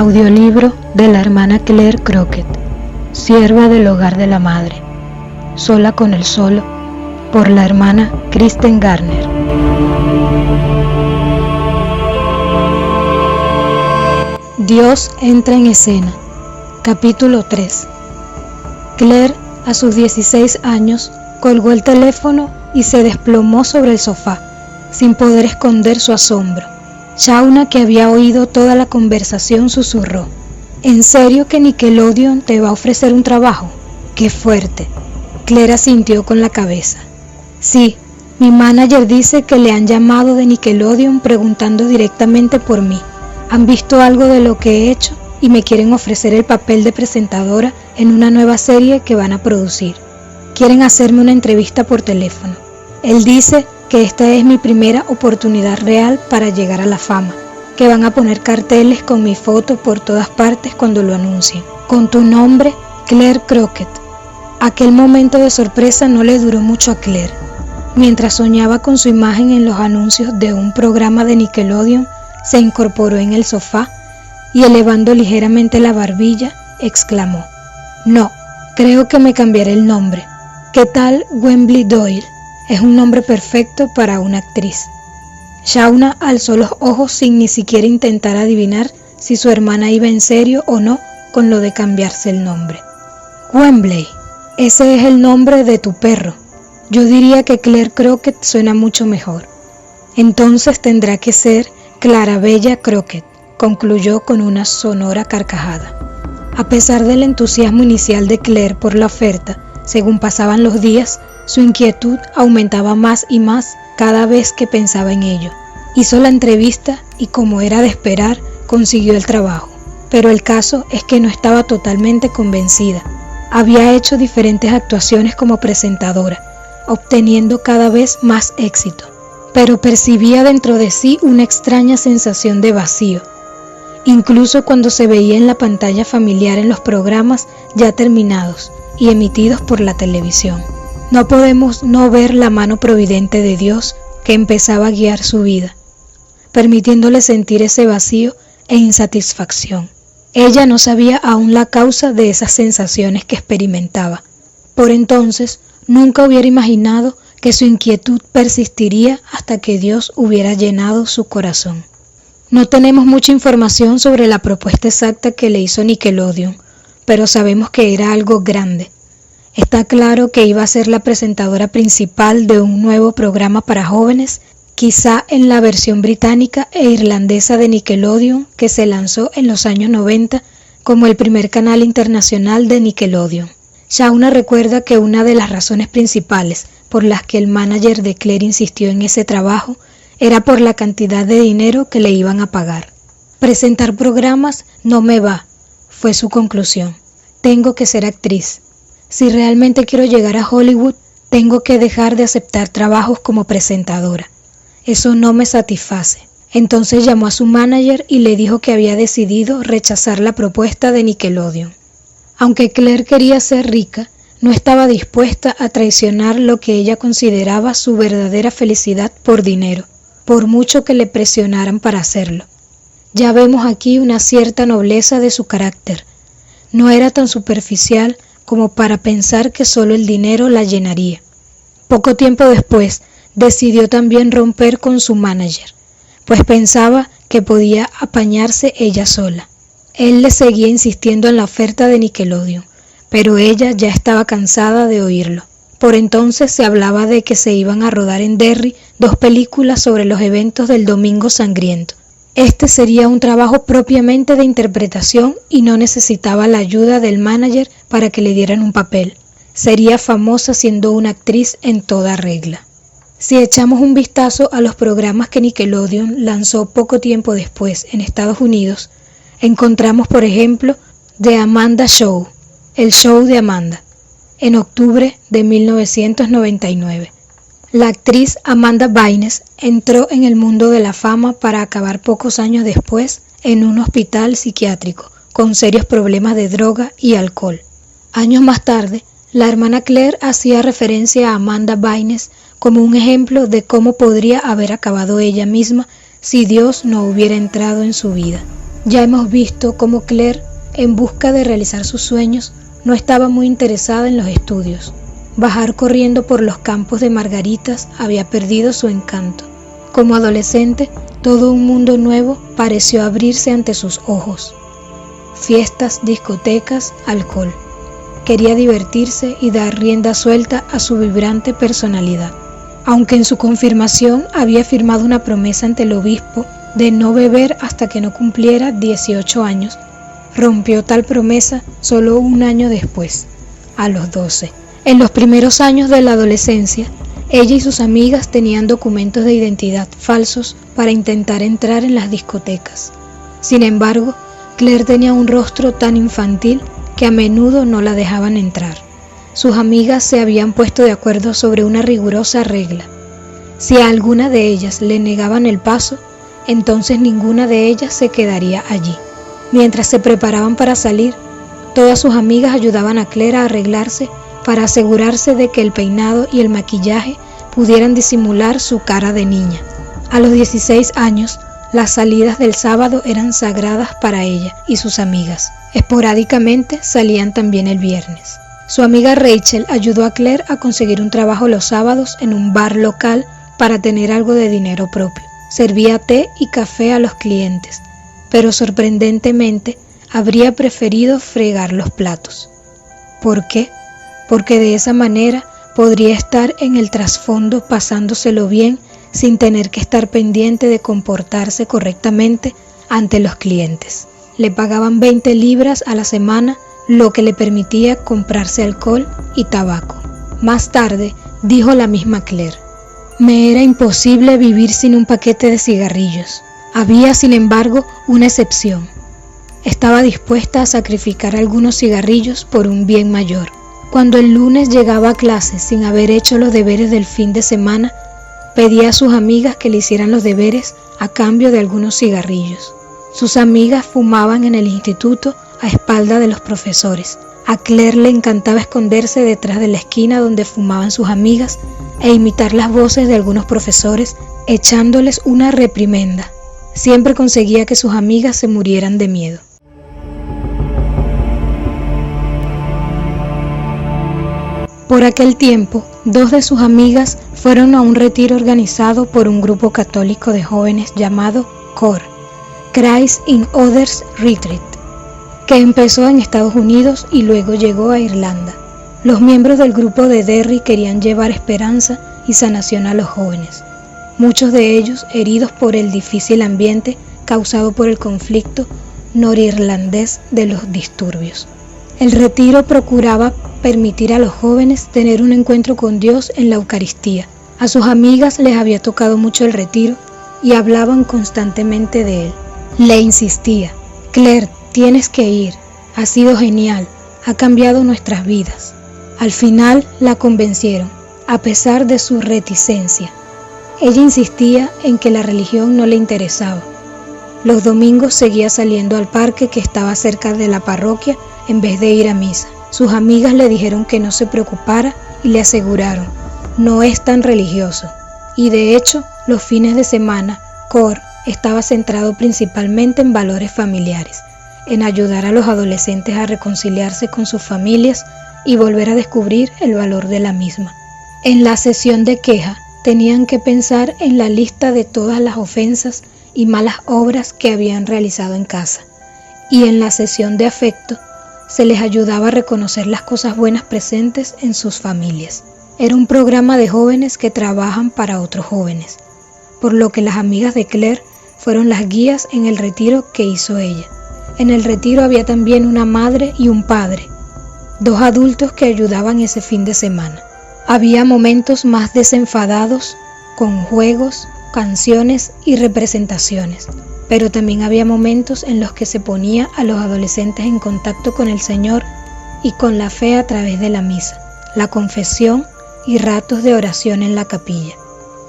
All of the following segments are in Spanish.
Audiolibro de la hermana Claire Crockett, sierva del hogar de la madre, sola con el solo, por la hermana Kristen Garner. Dios entra en escena. Capítulo 3. Claire, a sus 16 años, colgó el teléfono y se desplomó sobre el sofá, sin poder esconder su asombro. Shauna, que había oído toda la conversación, susurró: ¿En serio que Nickelodeon te va a ofrecer un trabajo? ¡Qué fuerte! Claire asintió con la cabeza. Sí, mi manager dice que le han llamado de Nickelodeon preguntando directamente por mí. Han visto algo de lo que he hecho y me quieren ofrecer el papel de presentadora en una nueva serie que van a producir. Quieren hacerme una entrevista por teléfono. Él dice que esta es mi primera oportunidad real para llegar a la fama, que van a poner carteles con mi foto por todas partes cuando lo anuncien. Con tu nombre, Claire Crockett. Aquel momento de sorpresa no le duró mucho a Claire. Mientras soñaba con su imagen en los anuncios de un programa de Nickelodeon, se incorporó en el sofá y, elevando ligeramente la barbilla, exclamó: No, creo que me cambiaré el nombre. ¿Qué tal Wembley Doyle? Es un nombre perfecto para una actriz. Shauna alzó los ojos sin ni siquiera intentar adivinar si su hermana iba en serio o no con lo de cambiarse el nombre. Wembley, ese es el nombre de tu perro. Yo diría que Claire Crockett suena mucho mejor. Entonces tendrá que ser Clarabella Crockett, concluyó con una sonora carcajada. A pesar del entusiasmo inicial de Claire por la oferta, según pasaban los días, su inquietud aumentaba más y más cada vez que pensaba en ello. Hizo la entrevista y, como era de esperar, consiguió el trabajo. Pero el caso es que no estaba totalmente convencida. Había hecho diferentes actuaciones como presentadora, obteniendo cada vez más éxito, pero percibía dentro de sí una extraña sensación de vacío. Incluso cuando se veía en la pantalla familiar en los programas ya terminados y emitidos por la televisión. No podemos no ver la mano providente de Dios que empezaba a guiar su vida, permitiéndole sentir ese vacío e insatisfacción. Ella no sabía aún la causa de esas sensaciones que experimentaba. Por entonces, nunca hubiera imaginado que su inquietud persistiría hasta que Dios hubiera llenado su corazón. No tenemos mucha información sobre la propuesta exacta que le hizo Nickelodeon, pero sabemos que era algo grande. Está claro que iba a ser la presentadora principal de un nuevo programa para jóvenes, quizá en la versión británica e irlandesa de Nickelodeon, que se lanzó en los años 90 como el primer canal internacional de Nickelodeon. Shauna recuerda que una de las razones principales por las que el manager de Claire insistió en ese trabajo era por la cantidad de dinero que le iban a pagar. Presentar programas no me va, fue su conclusión. Tengo que ser actriz. Si realmente quiero llegar a Hollywood, tengo que dejar de aceptar trabajos como presentadora. Eso no me satisface. Entonces llamó a su manager y le dijo que había decidido rechazar la propuesta de Nickelodeon. Aunque Claire quería ser rica, no estaba dispuesta a traicionar lo que ella consideraba su verdadera felicidad por dinero, por mucho que le presionaran para hacerlo. Ya vemos aquí una cierta nobleza de su carácter. No era tan superficial como para pensar que solo el dinero la llenaría. Poco tiempo después, decidió también romper con su manager, pues pensaba que podía apañarse ella sola. Él le seguía insistiendo en la oferta de Nickelodeon, pero ella ya estaba cansada de oírlo. Por entonces se hablaba de que se iban a rodar en Derry 2 películas sobre los eventos del Domingo Sangriento. Este sería un trabajo propiamente de interpretación y no necesitaba la ayuda del manager para que le dieran un papel. Sería famosa siendo una actriz en toda regla. Si echamos un vistazo a los programas que Nickelodeon lanzó poco tiempo después en Estados Unidos, encontramos, por ejemplo, The Amanda Show, el show de Amanda, en octubre de 1999. La actriz Amanda Bynes entró en el mundo de la fama para acabar pocos años después en un hospital psiquiátrico con serios problemas de droga y alcohol. Años más tarde, la hermana Claire hacía referencia a Amanda Bynes como un ejemplo de cómo podría haber acabado ella misma si Dios no hubiera entrado en su vida. Ya hemos visto cómo Claire, en busca de realizar sus sueños, no estaba muy interesada en los estudios. Bajar corriendo por los campos de margaritas había perdido su encanto. Como adolescente, todo un mundo nuevo pareció abrirse ante sus ojos. Fiestas, discotecas, alcohol. Quería divertirse y dar rienda suelta a su vibrante personalidad. Aunque en su confirmación había firmado una promesa ante el obispo de no beber hasta que no cumpliera 18 años, rompió tal promesa solo un año después, a los 12. En los primeros años de la adolescencia, ella y sus amigas tenían documentos de identidad falsos para intentar entrar en las discotecas. Sin embargo, Claire tenía un rostro tan infantil que a menudo no la dejaban entrar. Sus amigas se habían puesto de acuerdo sobre una rigurosa regla. Si a alguna de ellas le negaban el paso, entonces ninguna de ellas se quedaría allí. Mientras se preparaban para salir, todas sus amigas ayudaban a Claire a arreglarse para asegurarse de que el peinado y el maquillaje pudieran disimular su cara de niña. A los 16 años, las salidas del sábado eran sagradas para ella y sus amigas. Esporádicamente salían también el viernes. Su amiga Rachel ayudó a Claire a conseguir un trabajo los sábados en un bar local para tener algo de dinero propio. Servía té y café a los clientes, pero sorprendentemente habría preferido fregar los platos. ¿Por qué? Porque de esa manera podría estar en el trasfondo pasándoselo bien sin tener que estar pendiente de comportarse correctamente ante los clientes. Le pagaban 20 libras a la semana, lo que le permitía comprarse alcohol y tabaco. Más tarde, dijo la misma Claire: me era imposible vivir sin un paquete de cigarrillos. Había, sin embargo, una excepción. Estaba dispuesta a sacrificar algunos cigarrillos por un bien mayor. Cuando el lunes llegaba a clase sin haber hecho los deberes del fin de semana, pedía a sus amigas que le hicieran los deberes a cambio de algunos cigarrillos. Sus amigas fumaban en el instituto a espaldas de los profesores. A Claire le encantaba esconderse detrás de la esquina donde fumaban sus amigas e imitar las voces de algunos profesores echándoles una reprimenda. Siempre conseguía que sus amigas se murieran de miedo. Por aquel tiempo, 2 de sus amigas fueron a un retiro organizado por un grupo católico de jóvenes llamado COR, Christ in Others Retreat, que empezó en Estados Unidos y luego llegó a Irlanda. Los miembros del grupo de Derry querían llevar esperanza y sanación a los jóvenes, muchos de ellos heridos por el difícil ambiente causado por el conflicto norirlandés de los disturbios. El retiro procuraba permitir a los jóvenes tener un encuentro con Dios en la Eucaristía. A sus amigas les había tocado mucho el retiro y hablaban constantemente de él. Le insistía: Claire, tienes que ir, ha sido genial, ha cambiado nuestras vidas. Al final la convencieron, a pesar de su reticencia. Ella insistía en que la religión no le interesaba. Los domingos seguía saliendo al parque que estaba cerca de la parroquia en vez de ir a misa. Sus amigas le dijeron que no se preocupara y le aseguraron: no es tan religioso. Y de hecho, los fines de semana, COR estaba centrado principalmente en valores familiares, en ayudar a los adolescentes a reconciliarse con sus familias y volver a descubrir el valor de la misma. En la sesión de queja, tenían que pensar en la lista de todas las ofensas y malas obras que habían realizado en casa. Y en la sesión de afecto, se les ayudaba a reconocer las cosas buenas presentes en sus familias. Era un programa de jóvenes que trabajan para otros jóvenes, por lo que las amigas de Claire fueron las guías en el retiro que hizo ella. En el retiro había también una madre y un padre, 2 adultos que ayudaban ese fin de semana. Había momentos más desenfadados, con juegos, canciones y representaciones, pero también había momentos en los que se ponía a los adolescentes en contacto con el Señor y con la fe a través de la misa, la confesión y ratos de oración en la capilla.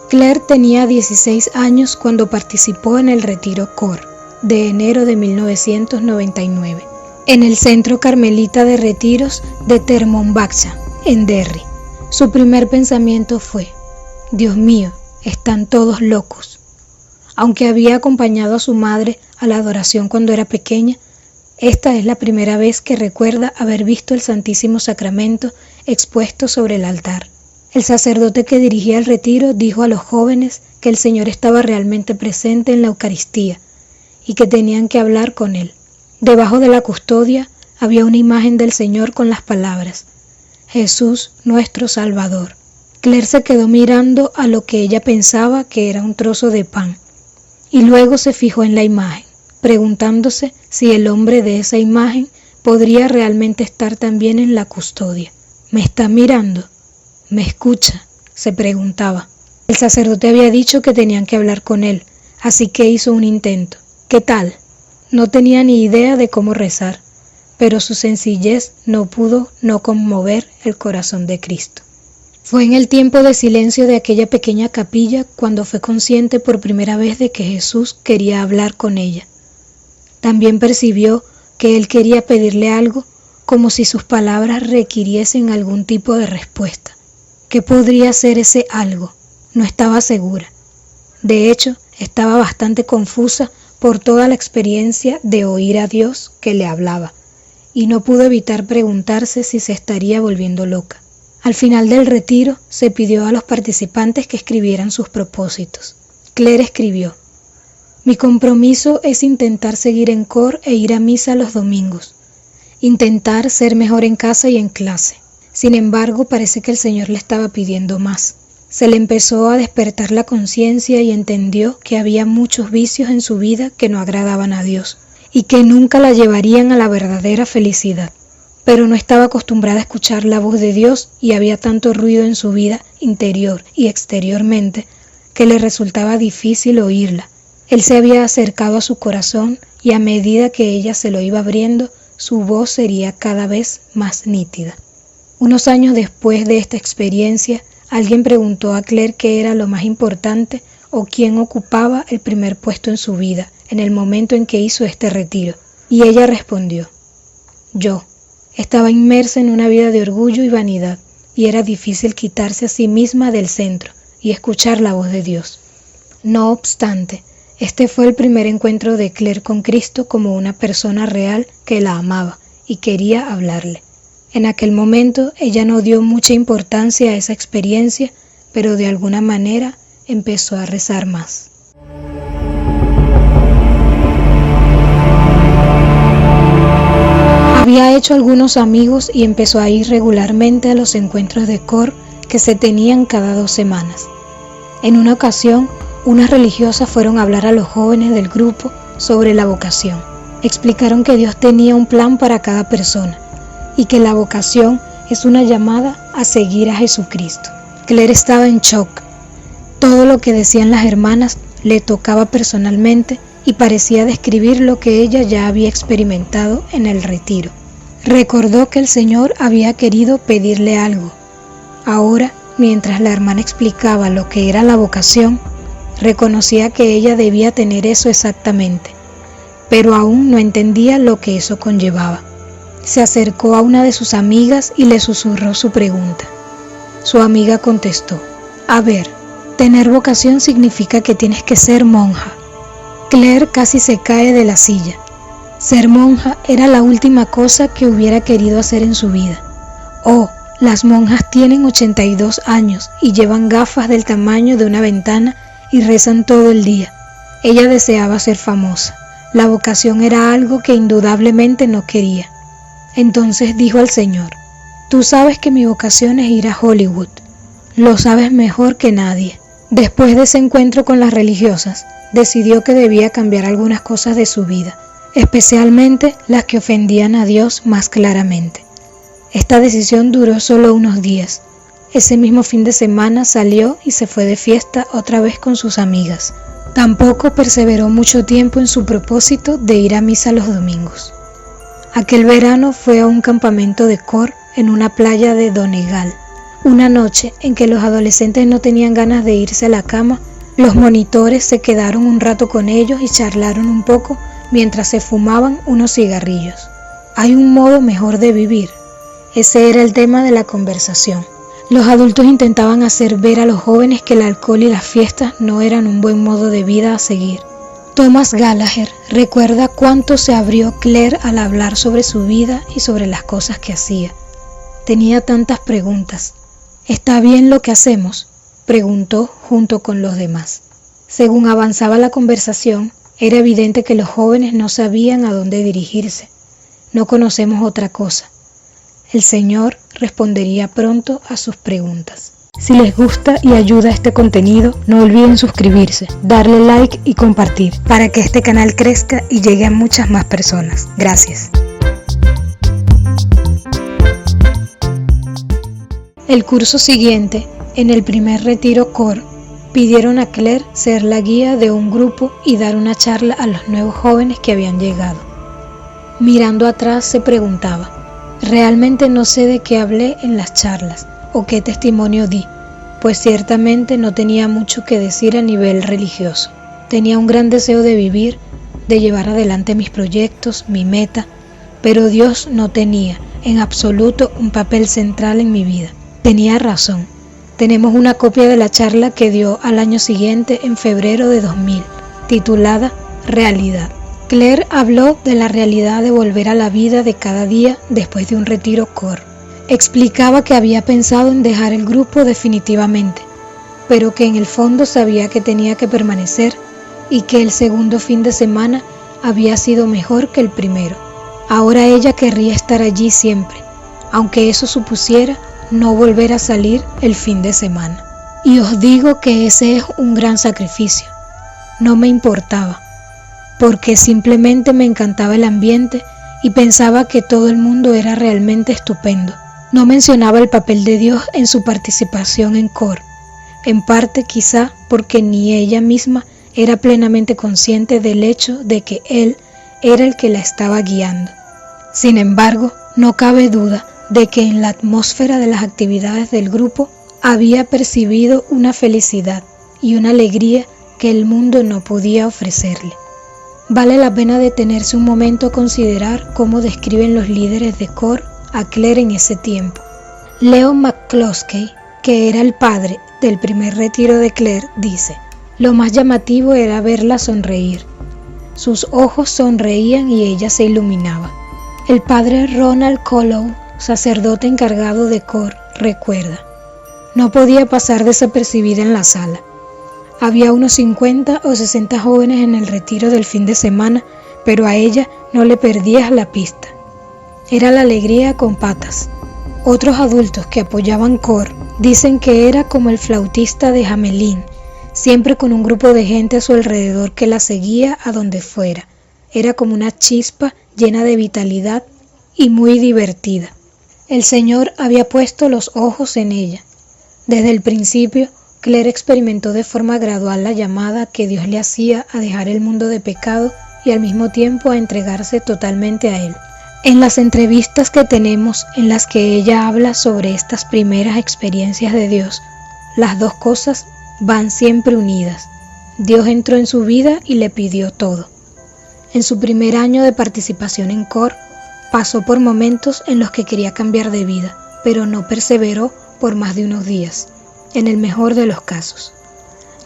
Claire tenía 16 años cuando participó en el retiro COR de enero de 1999, en el Centro Carmelita de Retiros de Termonbachcha, en Derry. Su primer pensamiento fue: Dios mío, están todos locos. Aunque había acompañado a su madre a la adoración cuando era pequeña, esta es la primera vez que recuerda haber visto el Santísimo Sacramento expuesto sobre el altar. El sacerdote que dirigía el retiro dijo a los jóvenes que el Señor estaba realmente presente en la Eucaristía y que tenían que hablar con Él. Debajo de la custodia había una imagen del Señor con las palabras: Jesús nuestro Salvador. Claire se quedó mirando a lo que ella pensaba que era un trozo de pan, y luego se fijó en la imagen, preguntándose si el hombre de esa imagen podría realmente estar también en la custodia. ¿Me está mirando? ¿Me escucha?, se preguntaba. El sacerdote había dicho que tenían que hablar con él, así que hizo un intento. ¿Qué tal? No tenía ni idea de cómo rezar, pero su sencillez no pudo no conmover el corazón de Cristo. Fue en el tiempo de silencio de aquella pequeña capilla cuando fue consciente por primera vez de que Jesús quería hablar con ella. También percibió que Él quería pedirle algo, como si sus palabras requiriesen algún tipo de respuesta. ¿Qué podría ser ese algo? No estaba segura. De hecho, estaba bastante confusa por toda la experiencia de oír a Dios que le hablaba, y no pudo evitar preguntarse si se estaría volviendo loca. Al final del retiro, se pidió a los participantes que escribieran sus propósitos. Claire escribió: mi compromiso es intentar seguir en cor e ir a misa los domingos. Intentar ser mejor en casa y en clase. Sin embargo, parece que el Señor le estaba pidiendo más. Se le empezó a despertar la conciencia y entendió que había muchos vicios en su vida que no agradaban a Dios y que nunca la llevarían a la verdadera felicidad. Pero no estaba acostumbrada a escuchar la voz de Dios y había tanto ruido en su vida interior y exteriormente que le resultaba difícil oírla. Él se había acercado a su corazón y a medida que ella se lo iba abriendo, su voz sería cada vez más nítida. Unos años después de esta experiencia, alguien preguntó a Claire qué era lo más importante o quién ocupaba el primer puesto en su vida en el momento en que hizo este retiro, y ella respondió: yo. Estaba inmersa en una vida de orgullo y vanidad, y era difícil quitarse a sí misma del centro y escuchar la voz de Dios. No obstante, este fue el primer encuentro de Claire con Cristo como una persona real que la amaba y quería hablarle. En aquel momento ella no dio mucha importancia a esa experiencia, pero de alguna manera empezó a rezar más. Había hecho algunos amigos y empezó a ir regularmente a los encuentros de cor que se tenían cada 2 semanas. En una ocasión, unas religiosas fueron a hablar a los jóvenes del grupo sobre la vocación. Explicaron que Dios tenía un plan para cada persona y que la vocación es una llamada a seguir a Jesucristo. Claire estaba en shock. Todo lo que decían las hermanas le tocaba personalmente y parecía describir lo que ella ya había experimentado en el retiro. Recordó que el Señor había querido pedirle algo. Ahora, mientras la hermana explicaba lo que era la vocación, reconocía que ella debía tener eso exactamente, pero aún no entendía lo que eso conllevaba. Se acercó a una de sus amigas y le susurró su pregunta. Su amiga contestó: a ver, tener vocación significa que tienes que ser monja. Claire casi se cae de la silla. Ser monja era la última cosa que hubiera querido hacer en su vida. Oh, las monjas tienen 82 años y llevan gafas del tamaño de una ventana y rezan todo el día. Ella deseaba ser famosa. La vocación era algo que indudablemente no quería. Entonces dijo al Señor: tú sabes que mi vocación es ir a Hollywood. Lo sabes mejor que nadie. Después de ese encuentro con las religiosas, decidió que debía cambiar algunas cosas de su vida, especialmente las que ofendían a Dios más claramente. Esta decisión duró solo unos días. Ese mismo fin de semana salió y se fue de fiesta otra vez con sus amigas. Tampoco perseveró mucho tiempo en su propósito de ir a misa los domingos. Aquel verano fue a un campamento de cor en una playa de Donegal. Una noche en que los adolescentes no tenían ganas de irse a la cama, los monitores se quedaron un rato con ellos y charlaron un poco mientras se fumaban unos cigarrillos. Hay un modo mejor de vivir. Ese era el tema de la conversación. Los adultos intentaban hacer ver a los jóvenes que el alcohol y las fiestas no eran un buen modo de vida a seguir. Thomas Gallagher recuerda cuánto se abrió Claire al hablar sobre su vida y sobre las cosas que hacía. Tenía tantas preguntas. ¿Está bien lo que hacemos?, preguntó junto con los demás. Según avanzaba la conversación, era evidente que los jóvenes no sabían a dónde dirigirse. No conocemos otra cosa. El Señor respondería pronto a sus preguntas. Si les gusta y ayuda este contenido, no olviden suscribirse, darle like y compartir para que este canal crezca y llegue a muchas más personas. Gracias. El curso siguiente, en el primer retiro COR, pidieron a Claire ser la guía de un grupo y dar una charla a los nuevos jóvenes que habían llegado. Mirando atrás se preguntaba, realmente no sé de qué hablé en las charlas o qué testimonio di, pues ciertamente no tenía mucho que decir a nivel religioso. Tenía un gran deseo de vivir, de llevar adelante mis proyectos, mi meta, pero Dios no tenía en absoluto un papel central en mi vida. Tenía razón. Tenemos una copia de la charla que dio al año siguiente, en febrero de 2000, titulada Realidad. Claire habló de la realidad de volver a la vida de cada día después de un retiro COR. Explicaba que había pensado en dejar el grupo definitivamente, pero que en el fondo sabía que tenía que permanecer y que el segundo fin de semana había sido mejor que el primero. Ahora ella querría estar allí siempre, aunque eso supusiera no volver a salir el fin de semana. Y os digo que ese es un gran sacrificio. No me importaba, porque simplemente me encantaba el ambiente y pensaba que todo el mundo era realmente estupendo. No mencionaba el papel de Dios en su participación en COR, en parte quizá porque ni ella misma era plenamente consciente del hecho de que Él era el que la estaba guiando. Sin embargo, no cabe duda de que en la atmósfera de las actividades del grupo había percibido una felicidad y una alegría que el mundo no podía ofrecerle. Vale la pena detenerse un momento a considerar cómo describen los líderes de COR a Claire en ese tiempo. Leo McCloskey, que era el padre del primer retiro de Claire, dice: lo más llamativo era verla sonreír. Sus ojos sonreían y ella se iluminaba. El padre Ronald Collow, sacerdote encargado de COR, recuerda: no podía pasar desapercibida en la sala. Había unos 50 o 60 jóvenes en el retiro del fin de semana, pero a ella no le perdías la pista. Era la alegría con patas. Otros adultos que apoyaban COR dicen que era como el flautista de Hamelin, siempre con un grupo de gente a su alrededor que la seguía a donde fuera. Era como una chispa llena de vitalidad y muy divertida. El Señor había puesto los ojos en ella. Desde el principio, Claire experimentó de forma gradual la llamada que Dios le hacía a dejar el mundo de pecado y al mismo tiempo a entregarse totalmente a Él. En las entrevistas que tenemos en las que ella habla sobre estas primeras experiencias de Dios, las dos cosas van siempre unidas. Dios entró en su vida y le pidió todo. En su primer año de participación en COR, pasó por momentos en los que quería cambiar de vida, pero no perseveró por más de unos días, en el mejor de los casos.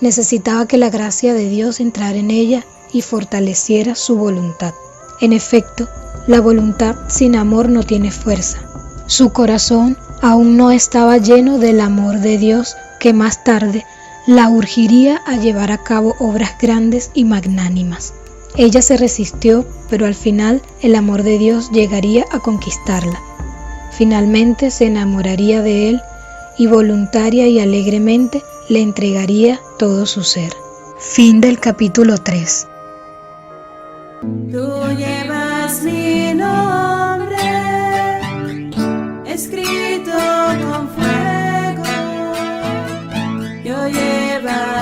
Necesitaba que la gracia de Dios entrara en ella y fortaleciera su voluntad. En efecto, la voluntad sin amor no tiene fuerza. Su corazón aún no estaba lleno del amor de Dios que más tarde la urgiría a llevar a cabo obras grandes y magnánimas. Ella se resistió, pero al final el amor de Dios llegaría a conquistarla. Finalmente se enamoraría de Él y voluntaria y alegremente le entregaría todo su ser. Fin del capítulo 3. Tú llevas mi nombre escrito con fuego, yo llevaré